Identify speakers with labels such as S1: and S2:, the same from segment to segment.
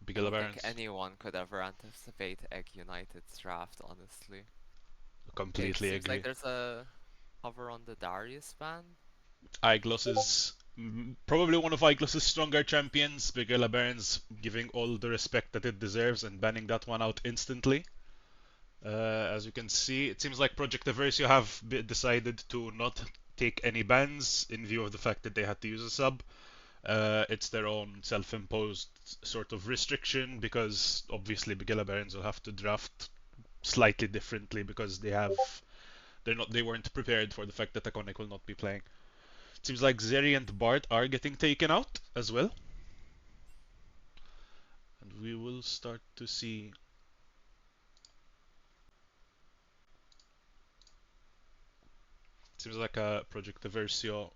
S1: I
S2: Bigilla
S1: don't think
S2: Barons,
S1: anyone could ever anticipate Egg United's draft, honestly. Okay,
S2: completely
S1: seems like
S2: agree.
S1: there's a cover on the Darius ban.
S2: Igloss is probably one of Igloss's stronger champions. Bigilla Barons giving all the respect that it deserves and banning that one out instantly. As you can see, it seems like Project Eversio have decided to not take any bans in view of the fact that they had to use a sub. It's their own self-imposed sort of restriction because obviously Bigilla Barons will have to draft slightly differently because they weren't prepared for the fact that Iconic will not be playing. It seems like Zeri and Bart are getting taken out as well, and we will start to see. It seems like Project Eversio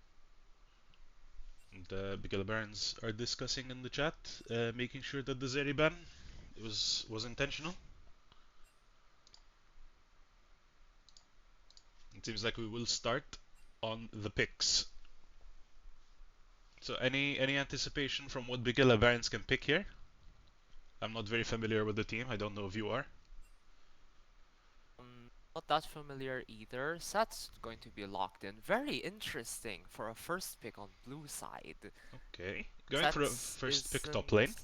S2: and Bigilla Barons are discussing in the chat, making sure that the Zeri ban was intentional. It seems like we will start on the picks. So any anticipation from what Bigilla Barons can pick here? I'm not very familiar with the team. I don't know if you are.
S1: Not that familiar either. That's going to be locked in. Very interesting for a first pick on blue side.
S2: Okay, going for a
S1: Sets
S2: first pick top
S1: isn't
S2: lane.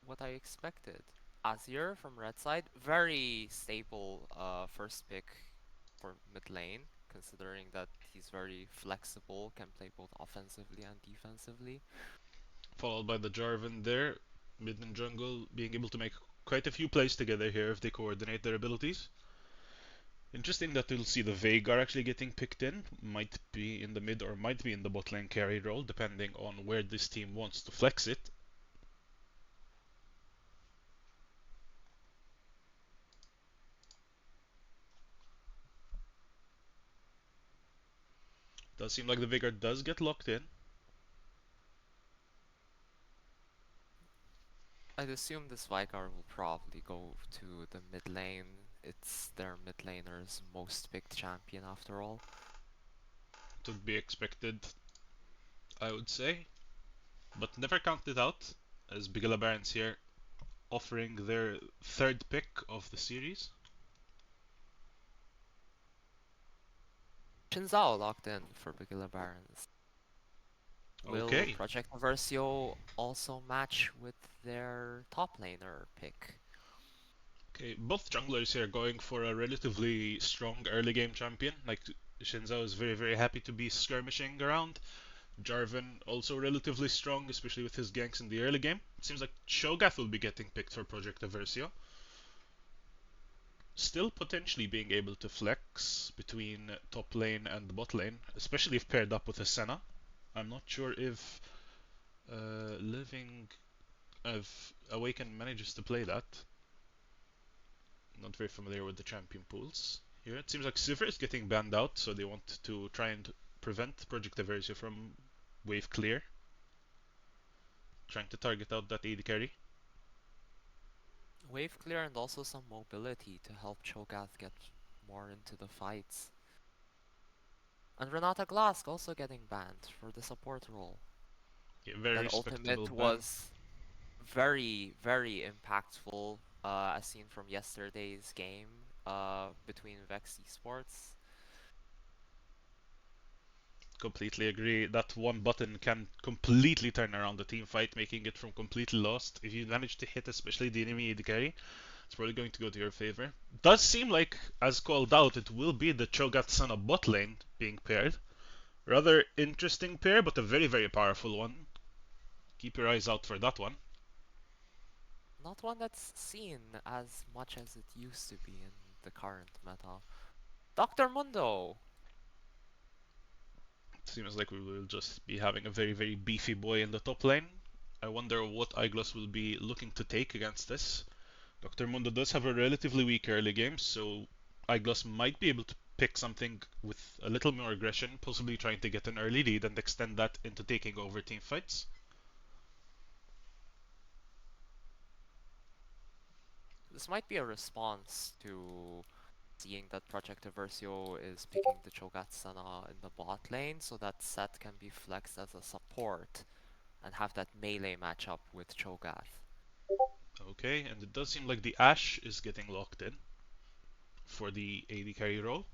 S1: what I expected. Azir from red side, very stable first pick for mid lane, considering that he's very flexible, can play both offensively and defensively.
S2: Followed by the Jarvan there, mid and jungle being able to make quite a few plays together here if they coordinate their abilities. Interesting that we'll see the Veigar actually getting picked in. Might be in the mid or might be in the bot lane carry role, depending on where this team wants to flex it. Does seem like the Veigar does get locked in.
S1: I'd assume this Veigar will probably go to the mid lane. It's their mid laner's most picked champion after all.
S2: To be expected, I would say. But never count it out, as Bigilla Barons here offering their third pick of the series.
S1: Xin Zhao locked in for Bigilla Barons. Will
S2: Okay,
S1: Project Eversio also match with their top laner pick?
S2: okay, both junglers here going for a relatively strong early game champion. Like Shinzao is very happy to be skirmishing around. Jarvan also relatively strong, especially with his ganks in the early game. It seems like Shogath will be getting picked for Project Eversio. Still potentially being able to flex between top lane and bot lane, especially if paired up with a Senna. I'm not sure if Living if Awaken manages to play that. Not very familiar with the champion pools. Here it seems like Sivir is getting banned out, so they want to try and prevent Project Eversio from wave clear. Trying to target out that AD carry.
S1: Wave clear and also some mobility to help Cho'Gath get more into the fights. And Renata Glask also getting banned for the support role.
S2: Yeah, very
S1: That
S2: respectable
S1: ultimate
S2: ban.
S1: was very impactful, as seen from yesterday's game between Vex Esports.
S2: Completely agree. That one button can completely turn around the team fight, making it from completely lost. If you manage to hit especially the enemy AD carry, it's probably going to go to your favor. Does seem like, as called out, it will be the Cho'Gath Sana bot lane being paired. Rather interesting pair, but a very powerful one. Keep your eyes out for that one.
S1: Not one that's seen as much as it used to be in the current meta. Dr. Mundo!
S2: Seems like we will just be having a very beefy boy in the top lane. I wonder what Igloss will be looking to take against this. Dr. Mundo does have a relatively weak early game, so Igloss might be able to pick something with a little more aggression, possibly trying to get an early lead and extend that into taking over team fights.
S1: This might be a response to seeing that Project Eversio is picking the Cho'Gath Sana in the bot lane, so that Set can be flexed as a support and have that melee matchup with Cho'Gath.
S2: Okay, and it does seem like the Ashe is getting locked in for the AD carry role.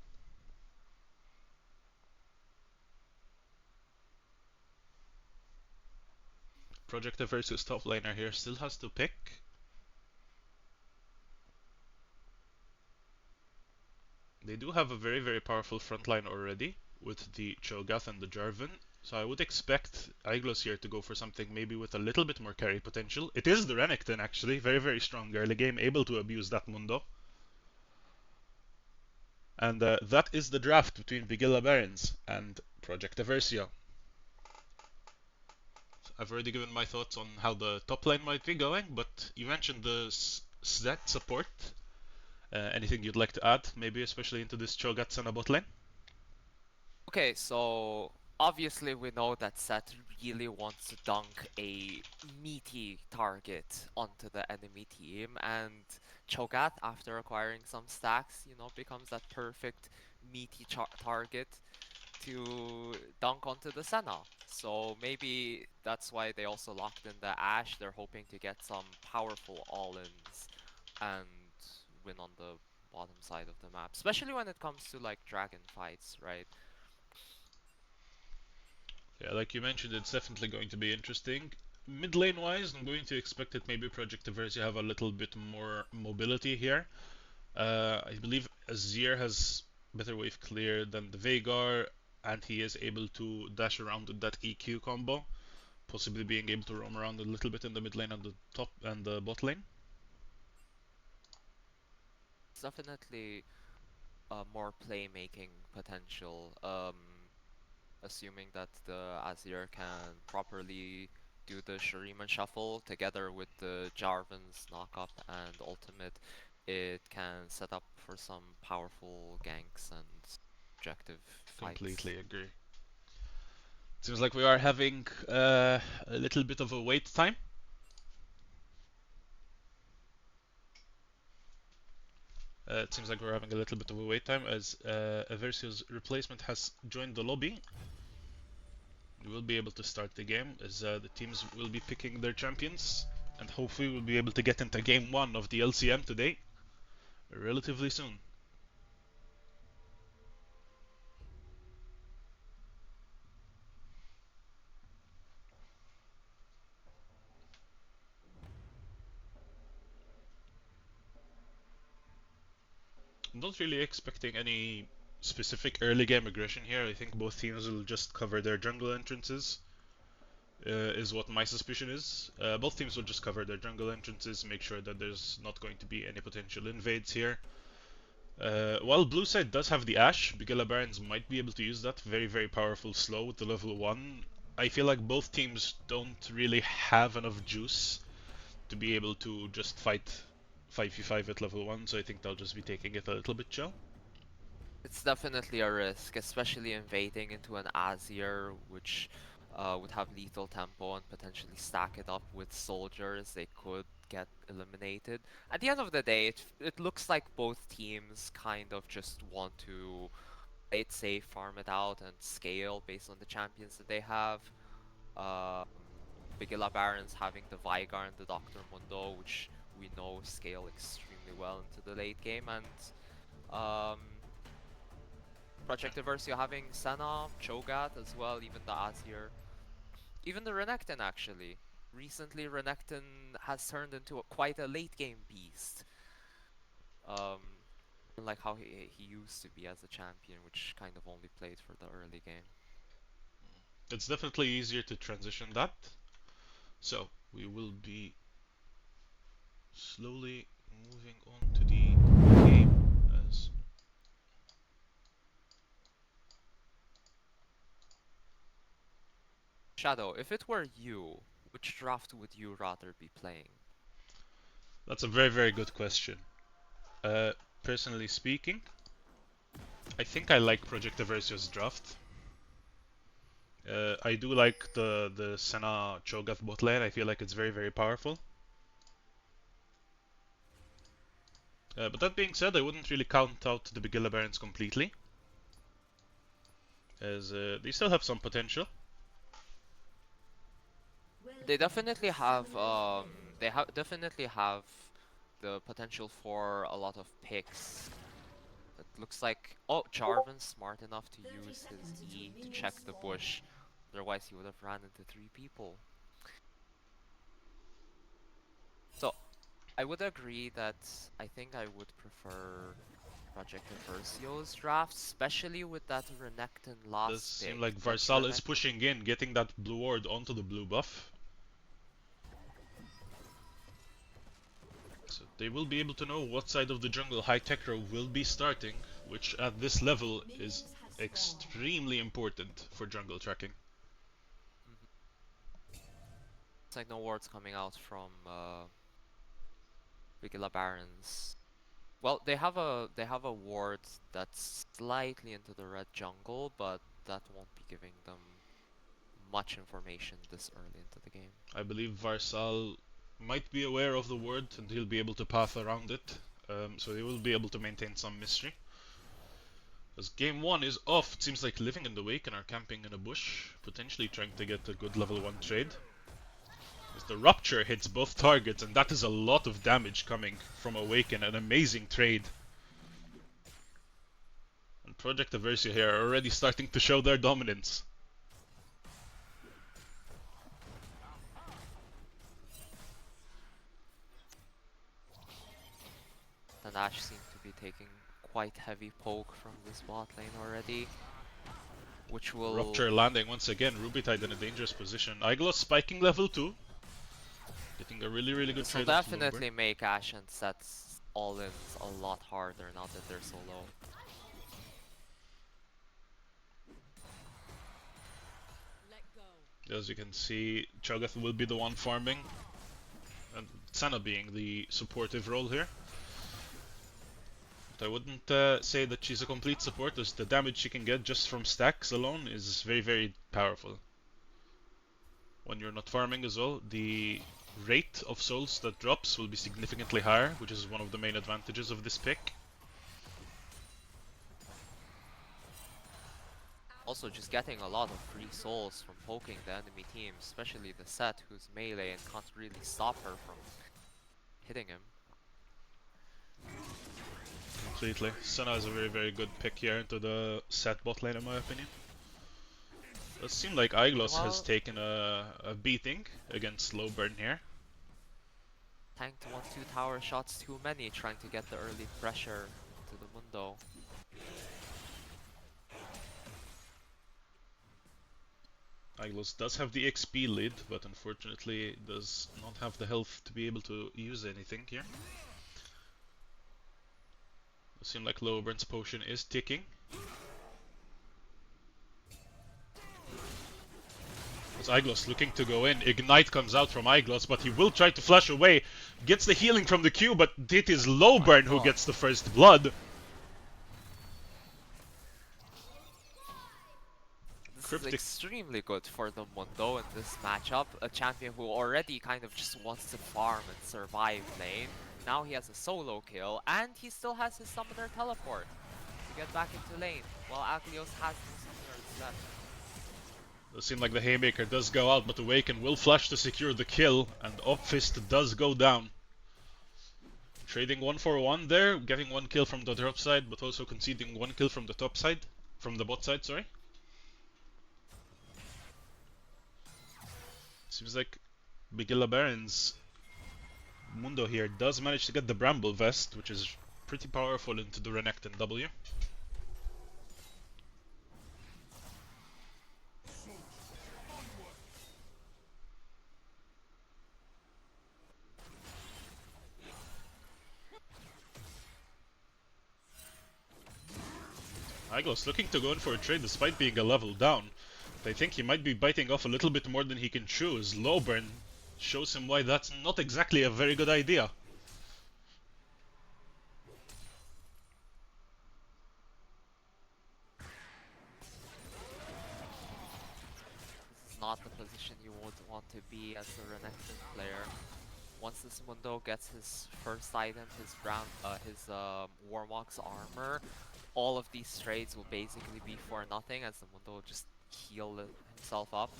S2: Project Eversio's top laner here still has to pick. They do have a very, very powerful frontline already with the Cho'Gath and the Jarvan. So I would expect Aiglos here to go for something maybe with a little bit more carry potential. It is the Renekton actually, very, very strong early game, able to abuse that Mundo. And that is the draft between Bigilla Barons and Project Eversio. I've already given my thoughts on how the top lane might be going, but you mentioned the Zed support. Anything you'd like to add, maybe especially into this Cho'Gath Senna bot lane?
S1: Okay, so obviously we know that Seth really wants to dunk a meaty target onto the enemy team, and Cho'Gath, after acquiring some stacks, becomes that perfect meaty target to dunk onto the Senna. So maybe that's why they also locked in the Ashe. They're hoping to get some powerful all-ins and win on the bottom side of the map, especially when it comes to like dragon fights, right?
S2: Yeah, like you mentioned, it's definitely going to be interesting. Mid lane wise, I'm going to expect that maybe Project Eversio have a little bit more mobility here. I believe Azir has better wave clear than the Veigar, and he is able to dash around with that EQ combo, possibly being able to roam around a little bit in the mid lane and the top and the bot lane.
S1: It's definitely more playmaking potential, assuming that the Azir can properly do the Shuriman shuffle together with the Jarvan's knockup and ultimate. It can set up for some powerful ganks and objective fights.
S2: Completely agree. Seems like we are having a little bit of a wait time. It seems like we're having a little bit of a wait time as Eversio's replacement has joined the lobby. We will be able to start the game as the teams will be picking their champions, and hopefully we'll be able to get into game 1 of the LCM today relatively soon. I'm not really expecting any specific early game aggression here. I think both teams will just cover their jungle entrances, is what my suspicion is. Both teams will just cover their jungle entrances, make sure that there's not going to be any potential invades here. While blue side does have the Ashe, Bigilla Barons might be able to use that very, very powerful slow with the level 1. I feel like both teams don't really have enough juice to be able to just fight 5v5 at level 1, so I think they'll just be taking it a little bit chill.
S1: It's definitely a risk, especially invading into an Azir, which would have lethal tempo and potentially stack it up with soldiers. They could get eliminated. At the end of the day, it looks like both teams kind of just want to play it safe, farm it out, and scale based on the champions that they have. Um, Bigilla Barons having the Veigar and the Dr. Mundo, which we know scale extremely well into the late game, and um, Project Eversio having Senna, Cho'Gath as well, even the Azir. Even the Renekton actually. Recently Renekton has turned into quite a late game beast. Um, unlike how he used to be as a champion, which kind of only played for the early game.
S2: It's definitely easier to transition that, so we will be slowly moving on to the game as
S1: Shadow, if it were you, which draft would you rather be playing?
S2: that's a very, very good question. Uh, Personally speaking, I think I like Project Eversio's draft. I do like the Senna Cho'Gath bot lane. I feel like it's very, very powerful. But that being said, I wouldn't really count out the Bigilla Barons completely, as they still have some potential.
S1: They definitely have definitely have the potential for a lot of picks. It looks like, oh, Jarvan's smart enough to use his E to check the bush. Otherwise, he would have ran into 3 people. So I would agree that I think I would prefer Project Eversio's draft, especially with that Renekton
S2: Does
S1: last
S2: seem
S1: pick.
S2: like
S1: That
S2: Varsal is
S1: Renekton.
S2: pushing in, getting that blue ward onto the blue buff. So they will be able to know what side of the jungle High Tech Row will be starting, which at this level is extremely important for jungle tracking.
S1: Mhm. It's like no wards coming out from Bigilla Barons. Well, they have a ward that's slightly into the red jungle, but that won't be giving them much information this early into the game.
S2: I believe Varsal might be aware of the ward and he'll be able to path around it, so he will be able to maintain some mystery. As game 1 is off, it seems like Living in the Wake and are camping in a bush, potentially trying to get a good level 1 trade. As the Rupture hits both targets, and that is a lot of damage coming from Awaken, an amazing trade. And Project Eversio here are already starting to show their dominance.
S1: The Nash seem to be taking quite heavy poke from this bot lane already, which will
S2: Rupture landing once again, Rubitide in a dangerous position. Iglos spiking level 2, getting a really good
S1: this will
S2: trade off Lowburn.
S1: definitely make Ashe and Set's all-ins a lot harder now that they're so low.
S2: As you can see, Cho'Gath will be the one farming, and Senna being the supportive role here. But I wouldn't say that she's a complete support, as the damage she can get just from stacks alone is very powerful. When you're not farming as well, the rate of souls that drops will be significantly higher, which is one of the main advantages of this pick.
S1: Also, just getting a lot of free souls from poking the enemy team, especially the Set, who's melee and can't really stop her from hitting him.
S2: Completely. Senna is a very good pick here into the set bot lane in my opinion. It seems like Iglos has
S1: Meanwhile,
S2: taken a beating against Lowburn here.
S1: tanked 1-2 tower shots too many, trying to get the early pressure into the Mundo.
S2: Iglos does have the XP lead, but unfortunately does not have the health to be able to use anything here. It seems like Lowburn's potion is ticking. As Iglos looking to go in, Ignite comes out from Iglos, but he will try to flash away. Gets the healing from the Q, but it is
S1: Oh my
S2: Lowburn who
S1: god.
S2: gets the first blood.
S1: This is
S2: Cryptic.
S1: extremely good for the Mundo in this matchup. A champion who already kind of just wants to farm and survive lane. Now he has a solo kill, and he still has his summoner teleport to get back into lane, while Aglios has no summoners left.
S2: It seems like the Haymaker does go out, but Awaken will flash to secure the kill, and Opfist does go down. Trading 1 for 1 there, getting 1 kill from the drop side, but also conceding 1 kill from the top side, from the bot side, sorry. Seems like Bigilla Baron's Mundo here does manage to get the Bramble Vest, which is pretty powerful into the Renekton W. Iglos looking to go in for a trade despite being a level down. But I think he might be biting off a little bit more than he can chew, as Lowburn shows him why that's not exactly a very good idea.
S1: This is not the position you would want to be as a Renekton player. Once this Mundo gets his first item, his Warmock's armor, all of these trades will basically be for nothing as the Mundo will just heal himself up.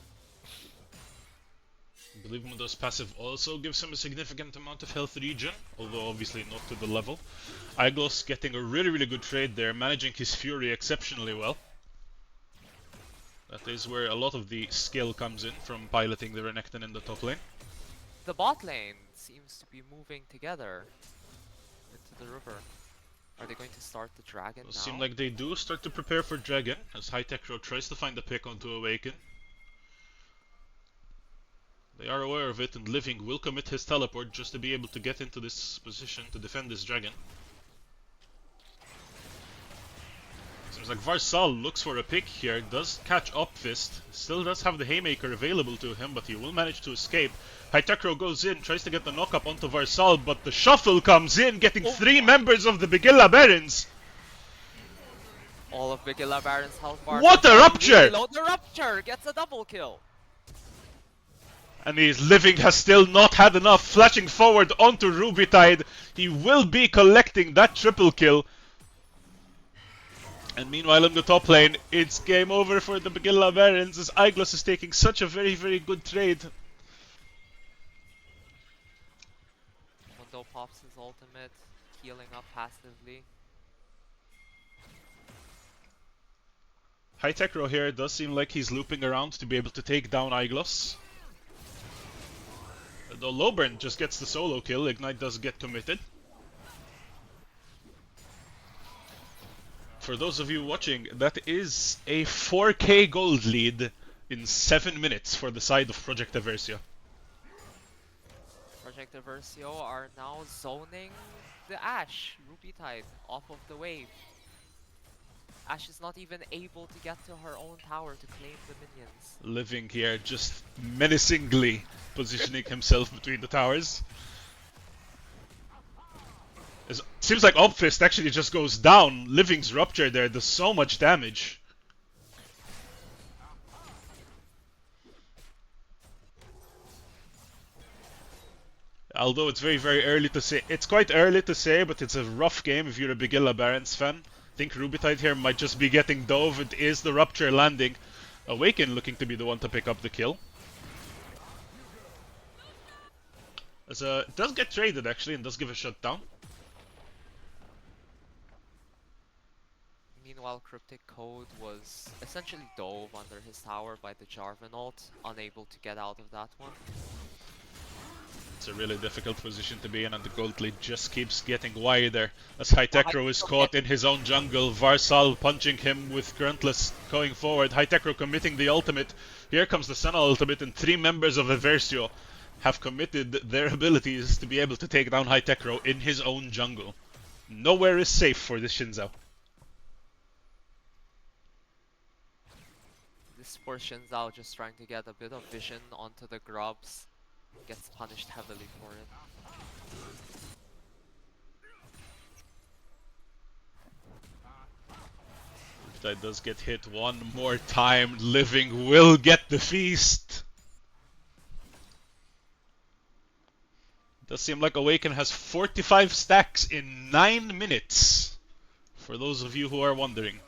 S2: believe Mundo's passive also gives him a significant amount of health regen, although obviously not to the level. Iglos getting a really good trade there, managing his Fury exceptionally well. That is where a lot of the skill comes in from piloting the Renekton in the top lane.
S1: The bot lane seems to be moving together into the river. Are they going to start the dragon now?
S2: Seem like they do start to prepare for dragon, as Hytecro tries to find the pick onto Awaken. They are aware of it, and Living will commit his teleport just to be able to get into this position to defend this dragon. Seems like Varsal looks for a pick here, does catch Opfist, still does have the Haymaker available to him, but he will manage to escape. Hytecro goes in, tries to get the knock-up onto Varsal, but the shuffle comes in, getting 3 members of the Bigilla Barons!
S1: All of Bigilla Baron's health bar.
S2: What a rupture!
S1: Reload the rupture! Gets a double kill!
S2: And his Living has still not had enough, flashing forward onto Rubitide. He will be collecting that triple kill. And meanwhile in the top lane, it's game over for the Bigilla Barons as Iglos is taking such a very good trade.
S1: Mundo pops his ultimate, healing up passively.
S2: Hytecro here does seem like he's looping around to be able to take down Iglos. Though Lowburn just gets the solo kill, Ignite does get committed. For those of you watching, that is a 4k gold lead in 7 minutes for the side of Project Eversio.
S1: Project Eversio are now zoning the Ashe, Rubitide, off of the wave. Ashe is not even able to get to her own tower to claim the minions.
S2: Living here, just menacingly positioning himself between the towers. It seems like Opfist actually just goes down. Living's rupture there does so much damage. Although it's very early to say. It's quite early to say, but it's a rough game if you're a Bigilla Barons fan. I think Rubitide here might just be getting dove. It is the rupture landing. Awaken looking to be the one to pick up the kill. As it does get traded actually and does give a shutdown.
S1: Meanwhile, Cryptic Code was essentially dove under his tower by the Jarvan ult, unable to get out of that one.
S2: It's a really difficult position to be in, and the gold lead just keeps getting wider as Hytecro is caught in his own jungle. Varsal punching him with Gruntless going forward. Hytecro committing the ultimate. Here comes the Senna ultimate, and 3 members of Eversio have committed their abilities to be able to take down Hytecro in his own jungle. Nowhere is safe for this Shinzao.
S1: This poor Shinzao just trying to get a bit of vision onto the grubs. Gets punished heavily for it.
S2: That does get hit one more time. Living will get the feast. Does seem like Awaken has 45 stacks in 9 minutes. For those of you who are wondering.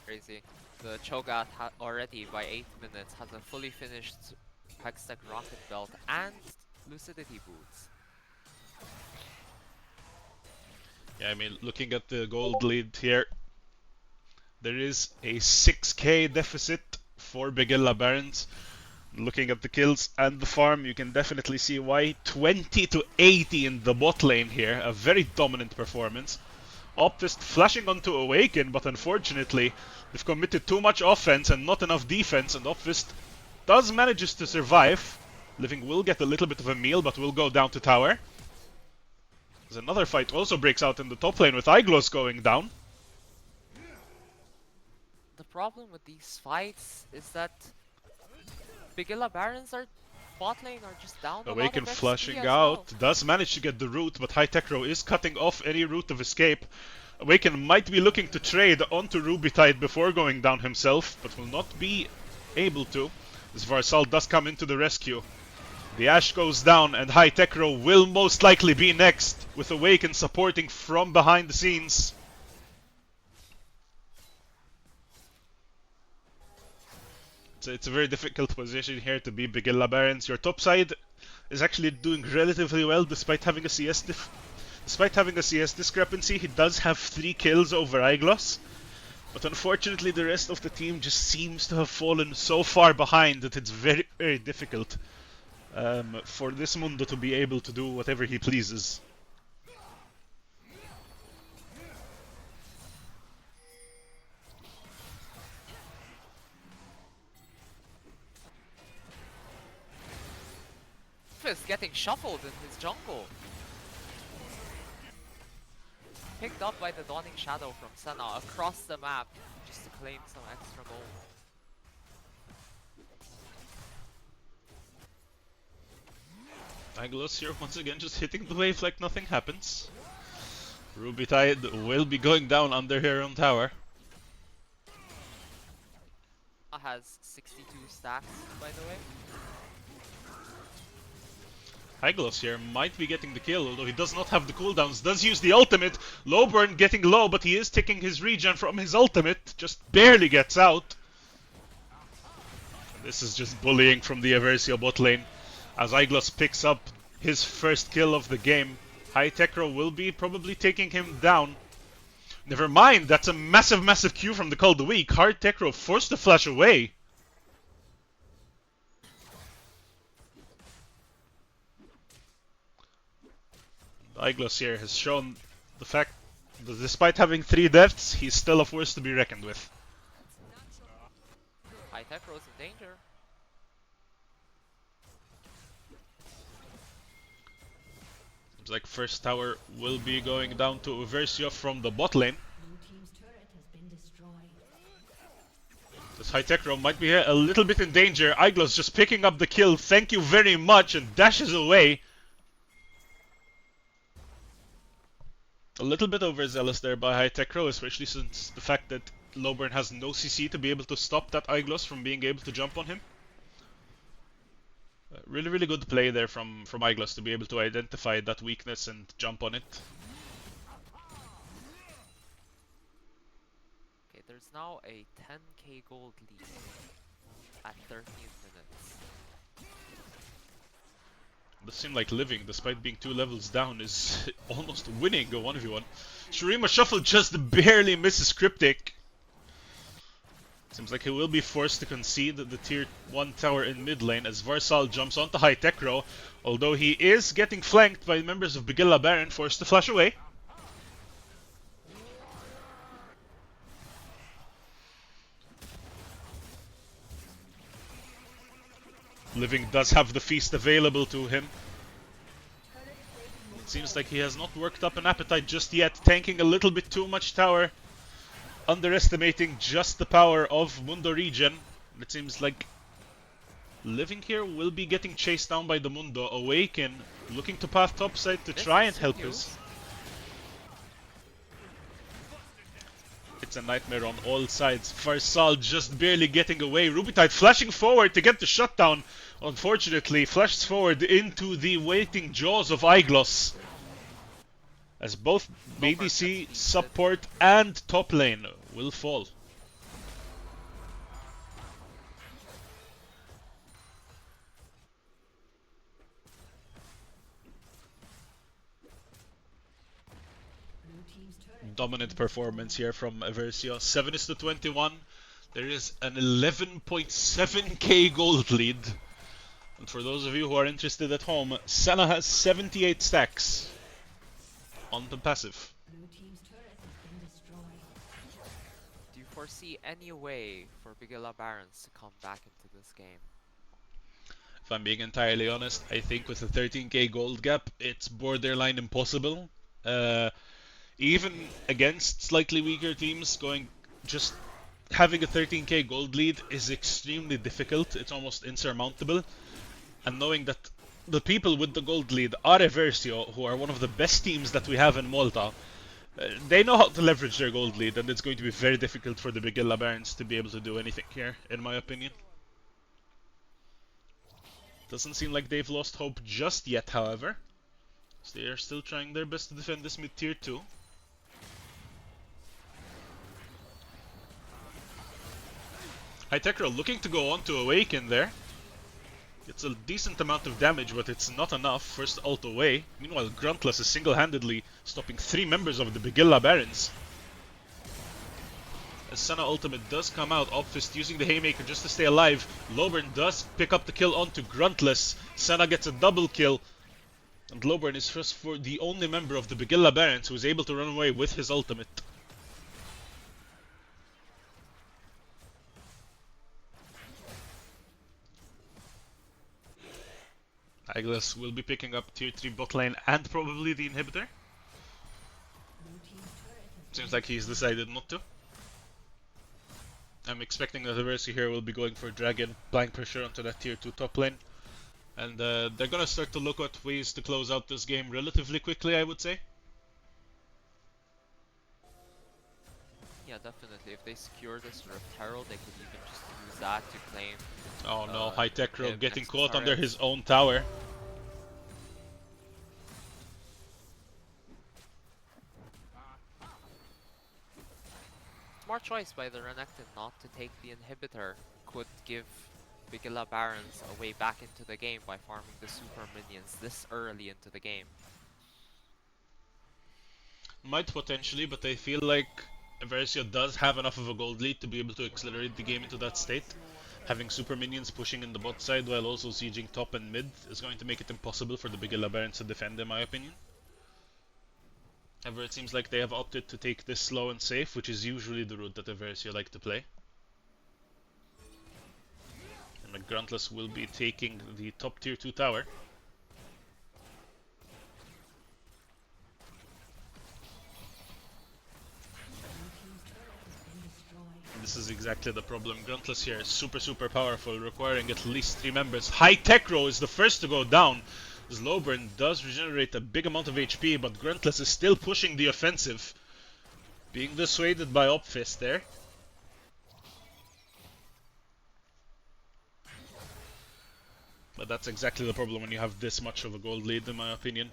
S1: Crazy. The Cho'Gath already by 8 minutes has a fully finished Hextech Rocket Belt and Lucidity Boots.
S2: Yeah, I mean, looking at the gold lead here, there is a 6k deficit for Bigilla Barons. Looking at the kills and the farm, you can definitely see why. 20 to 80 in the bot lane here, a very dominant performance. Opfist flashing onto Awaken, but unfortunately, they've committed too much offense and not enough defense, and Opfist does manages to survive. Living will get a little bit of a meal, but will go down to tower. As another fight also breaks out in the top lane with Iglos going down.
S1: The problem with these fights is that Bigilla Barons are bot lane are just down a lot
S2: Awaken
S1: of XP
S2: flashing
S1: as
S2: out,
S1: well.
S2: does manage to get the root, but Hytecro is cutting off any route of escape. Awaken might be looking to trade onto Rubitide before going down himself, but will not be able to, as Varsal does come into the rescue. The Ashe goes down, and Hytecro will most likely be next, with Awaken supporting from behind the scenes. It's a very difficult position here to be Bigilla Barons. Your top side is actually doing relatively well despite having a CS discrepancy. He does have 3 kills over Igloss, but unfortunately the rest of the team just seems to have fallen so far behind that it's very, very difficult for this Mundo to be able to do whatever he pleases.
S1: Is getting shuffled in his jungle. Picked up by the Dawning Shadow from Senna across the map just to claim some extra gold.
S2: Igloss here once again just hitting the wave like nothing happens. Ruby Tide will be going down under her own tower.
S1: Has 62 stacks, by the way.
S2: Igloss here might be getting the kill, although he does not have the cooldowns. Does use the ultimate. Lowburn getting low, but he is taking his regen from his ultimate. Just barely gets out. This is just bullying from the Eversio bot lane. As Igloss picks up his first kill of the game, High Techro will be probably taking him down. Never mind, that's a massive, massive Q from the Call of the Week. Hard Techro forced to flash away. Igloss here has shown the fact that despite having 3 deaths, he's still a force to be reckoned with.
S1: High Tech Rose in danger.
S2: Seems like first tower will be going down to Eversio from the bot lane. This High Tech Roam might be a little bit in danger. Igloss just picking up the kill, thank you very much, and dashes away. A little bit overzealous there by High Tech Row, especially since the fact that Lowburn has no CC to be able to stop that Igloss from being able to jump on him. Really, really good play there from Igloss to be able to identify that weakness and jump on it.
S1: Okay, there's now a 10k gold lead at 13 minutes.
S2: Does seem like Living, despite being 2 levels down, is almost winning a 1v1. Shurima Shuffle just barely misses Cryptic. Seems like he will be forced to concede the tier 1 tower in mid lane as Varsal jumps onto High Tech Row, although he is getting flanked by members of Bigilla Baron, forced to flash away. Living does have the feast available to him. It seems like he has not worked up an appetite just yet, tanking a little bit too much tower, underestimating just the power of Mundo regen. It seems like Living here will be getting chased down by the Mundo. Awaken looking to path topside to try and help us. It's a nightmare on all sides. Farsal just barely getting away. Rubitide flashing forward to get the shutdown. Unfortunately, flashes forward into the waiting jaws of Igloss. As both BDC, support, and top lane will fall. Dominant performance here from Eversio. 7-21. There is an 11.7k gold lead. And for those of you who are interested at home, Senna has 78 stacks on the passive.
S1: Do you foresee any way for Bigilla Barons to come back into this game?
S2: If I'm being entirely honest, I think with a 13k gold gap, it's borderline impossible. Even against slightly weaker teams, having a 13k gold lead is extremely difficult. It's almost insurmountable. And knowing that the people with the gold lead are Eversio, who are one of the best teams that we have in Malta, they know how to leverage their gold lead, and it's going to be very difficult for the Bigilla Barons to be able to do anything here, in my opinion. Doesn't seem like they've lost hope just yet, however. So they are still trying their best to defend this mid tier 2. Hytekro looking to go on to Awaken there. It's a decent amount of damage, but it's not enough. First ult away. Meanwhile, Gruntless is single-handedly stopping 3 members of the Bigilla Barons. As Senna ultimate does come out, Opfist using the Haymaker just to stay alive. Lowburn does pick up the kill onto Gruntless. Senna gets a double kill. And Lowburn is first for the only member of the Bigilla Barons who is able to run away with his ultimate. Iglas will be picking up tier 3 bot lane and probably the inhibitor. Seems like he's decided not to. I'm expecting that Eversio here will be going for Dragon, blind pressure onto that tier 2 top lane. And they're gonna start to look at ways to close out this game relatively quickly, I would say.
S1: Yeah, definitely. If they secure this Rift Herald, they could even just use that to claim.
S2: Oh no, Hytekro getting
S1: Nexus
S2: caught under
S1: turrets.
S2: his own tower.
S1: Smart choice by the Renekton not to take the inhibitor. Could give Bigilla Barons a way back into the game by farming the super minions this early into the game.
S2: Might potentially, but I feel like Eversio does have enough of a gold lead to be able to accelerate the game into that state. Having super minions pushing in the bot side while also sieging top and mid is going to make it impossible for the Bigilla Barons to defend, in my opinion. However, it seems like they have opted to take this slow and safe, which is usually the route that Eversio like to play. And Gruntless will be taking the top tier 2 tower. This is exactly the problem. Gruntless here is super powerful, requiring at least 3 members. Hytekro is the first to go down. Lowburn does regenerate a big amount of HP, but Gruntless is still pushing the offensive. Being dissuaded by Opfist there. But that's exactly the problem when you have this much of a gold lead, in my opinion.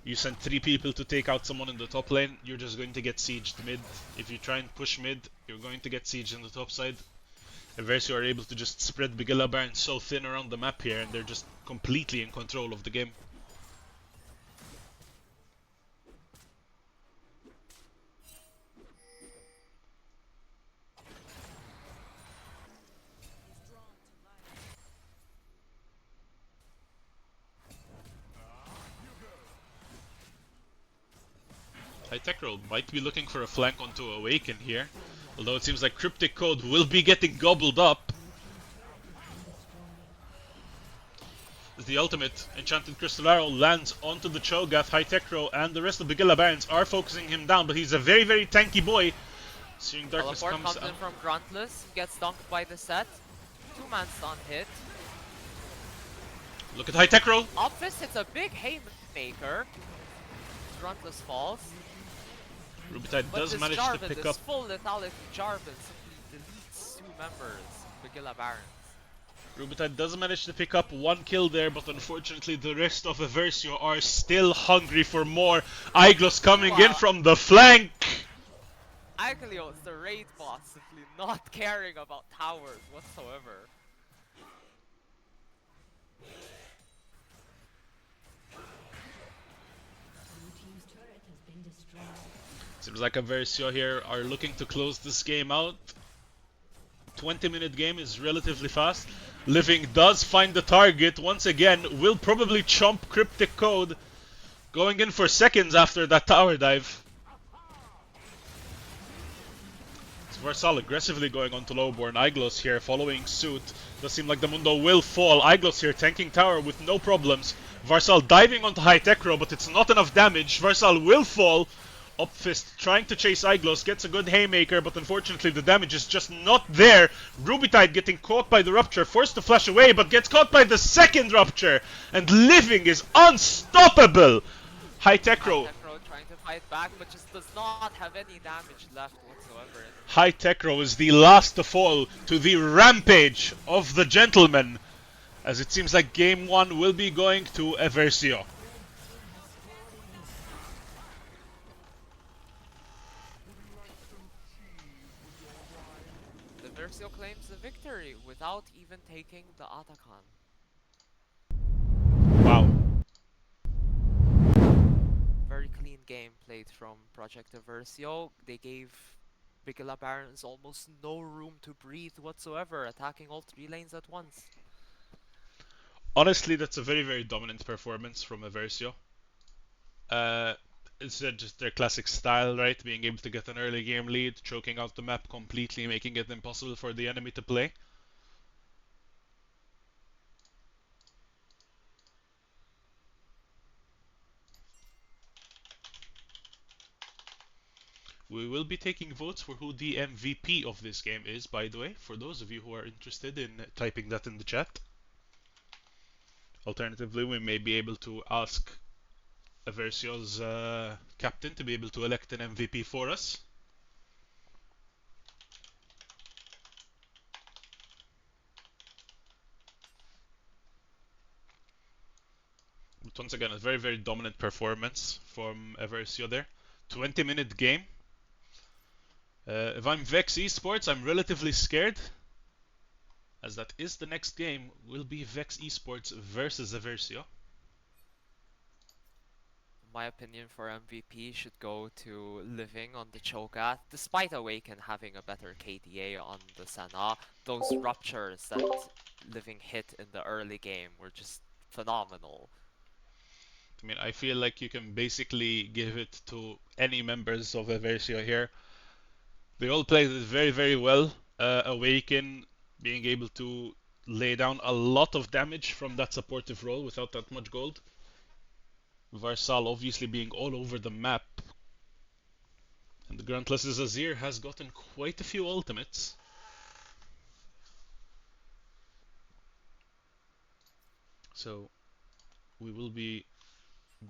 S2: You send 3 people to take out someone in the top lane, you're just going to get sieged mid. If you try and push mid, you're going to get sieged on the top side. Eversio are able to just spread Bigilla Barons so thin around the map here, and they're just completely in control of the game. Hytekro might be looking for a flank onto Awaken here, although it seems like Cryptic Code will be getting gobbled up. As the ultimate Enchanted Crystal Arrow lands onto the Cho'Gath, Hytekro and the rest of the Bigilla Barons are focusing him down, but he's a very tanky boy. Seeing Darkness
S1: Teleport
S2: comes
S1: comes in from Gruntless, gets dunked by the set. 2-man stun hit.
S2: Look at Hytekro!
S1: Opfist hits a big haymaker. Gruntless falls.
S2: Rubitide
S1: But
S2: does
S1: this
S2: manage
S1: Jarvan,
S2: to pick
S1: this
S2: up.
S1: full lethality Jarvan simply deletes 2 members, Bigilla Barons.
S2: Rubitide does manage to pick up 1 kill there, but unfortunately the rest of Eversio are still hungry for more. Iglos coming in from the flank!
S1: Aglios, the raid boss, simply not caring about towers whatsoever.
S2: Seems like Eversio here are looking to close this game out. 20-minute game is relatively fast. Living does find the target once again, will probably chomp Cryptic Code. Going in for seconds after that tower dive. Varsal aggressively going on to Lowborn. Iglos here following suit. Does seem like the Mundo will fall. Iglos here tanking tower with no problems. Varsal diving onto Hytekro, but it's not enough damage. Varsal will fall. Opfist trying to chase Iglos, gets a good haymaker, but unfortunately the damage is just not there. Rubitide getting caught by the Rupture, forced to flash away, but gets caught by the second Rupture. And Living is unstoppable. Hytekro
S1: trying to fight back, but just does not have any damage left whatsoever.
S2: Hytekro is the last to fall to the rampage of the gentleman, as it seems like game 1 will be going to Eversio.
S1: Eversio claims the victory without even taking the Atakan.
S2: Wow.
S1: Very clean game played from Project Eversio. They gave Bigilla Barons almost no room to breathe whatsoever, attacking all three lanes at once.
S2: Honestly, that's a very, very dominant performance from Eversio. Uh, it's just their classic style, right? Being able to get an early game lead, choking out the map completely, making it impossible for the enemy to play. We will be taking votes for who the MVP of this game is, by the way, for those of you who are interested in typing that in the chat. Alternatively, we may be able to ask Eversio's captain to be able to elect an MVP for us. But once again, a very, very dominant performance from Eversio there. 20-minute game. If I'm Vex Esports, I'm relatively scared, as that is the next game will be Vex Esports versus Eversio.
S1: My opinion for MVP should go to Living on the Cho'Gath. Despite Awaken having a better KDA on the Sana, those ruptures that Living hit in the early game were just phenomenal.
S2: I mean, I feel like you can basically give it to any members of Eversio here. They all played it very, very well. Awaken being able to lay down a lot of damage from that supportive role without that much gold. Varsal obviously being all over the map. And the Gruntless's Azir has gotten quite a few ultimates. So we will be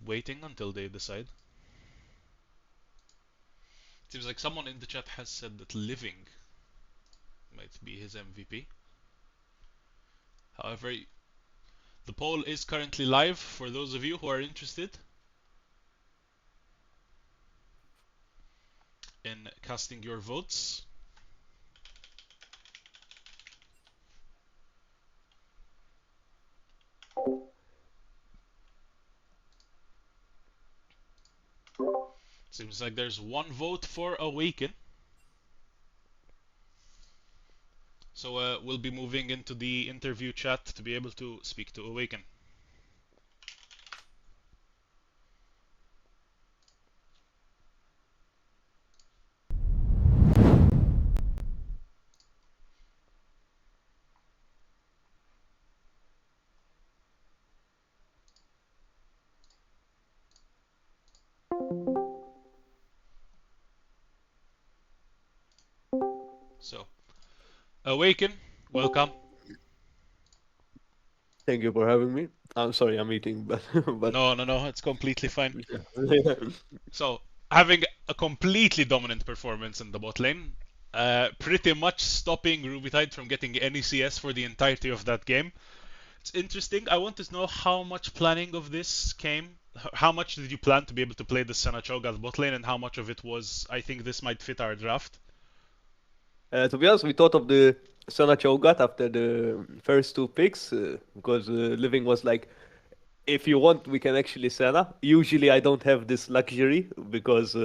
S2: waiting until they decide. Seems like someone in the chat has said that Living might be his MVP. However, the poll is currently live for those of you who are interested in casting your votes. Seems like there's one vote for Awaken. So we'll be moving into the interview chat to be able to speak to Awaken. So, Awaken, welcome.
S3: Thank you for having me. I'm sorry, I'm eating, but but
S2: No, no, no, it's completely fine.
S3: yeah.
S2: So, having a completely dominant performance in the bot lane, pretty much stopping Rubitide from getting any CS for the entirety of that game. It's interesting. I want to know how much planning of this came. How much did you plan to be able to play the Senna Cho'Gath bot lane, and how much of it was, I think this might fit our draft?
S3: To be honest, we thought of the Sona Cho'Gath after the first two picks because Living was like, if you want, we can actually Senna. Usually, I don't have this luxury because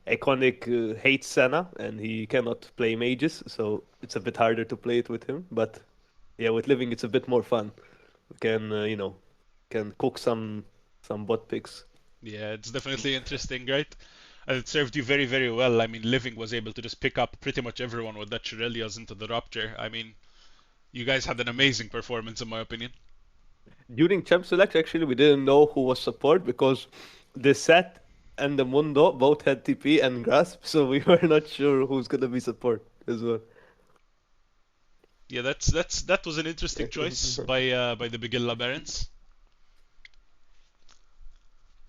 S3: Iconic hates Senna and he cannot play mages, so it's a bit harder to play it with him. But yeah, with Living, it's a bit more fun. We can, can cook some bot picks.
S2: Yeah, it's definitely interesting, right? And it served you very, very well. I mean, Living was able to just pick up pretty much everyone with that Shirelias into the Rupture. I mean, you guys had an amazing performance, in my opinion.
S3: During champ select, actually, we didn't know who was support because the set and the Mundo both had TP and Grasp, so we were not sure who's gonna be support as well.
S2: Yeah, that was an interesting choice by the Bigilla Barons.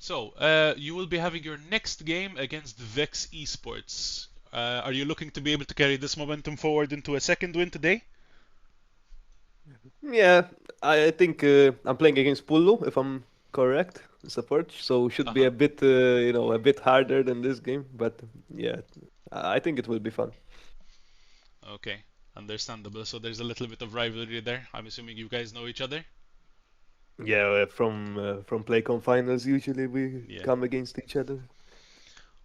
S2: So, you will be having your next game against Vex Esports. Are you looking to be able to carry this momentum forward into a second win today?
S3: Yeah, I think I'm playing against Pullu, if I'm correct, support, so should be
S2: Uh-huh.
S3: a bit, a bit harder than this game, but yeah, I think it will be fun.
S2: Okay. Understandable. So there's a little bit of rivalry there. I'm assuming you guys know each other.
S3: Yeah, from Playcom finals, usually we
S2: Yeah.
S3: come against each other.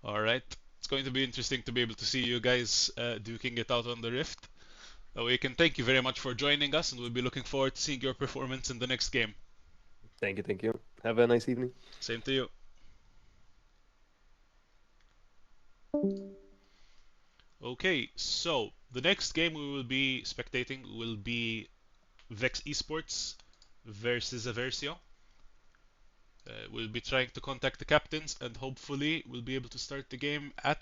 S2: All right. It's going to be interesting to be able to see you guys duking it out on the Rift. We can thank you very much for joining us, and we'll be looking forward to seeing your performance in the next game.
S3: Thank you, thank you. Have a nice evening.
S2: Same to you. Okay, so the next game we will be spectating will be Vex Esports versus Eversio. We'll be trying to contact the captains and hopefully we'll be able to start the game at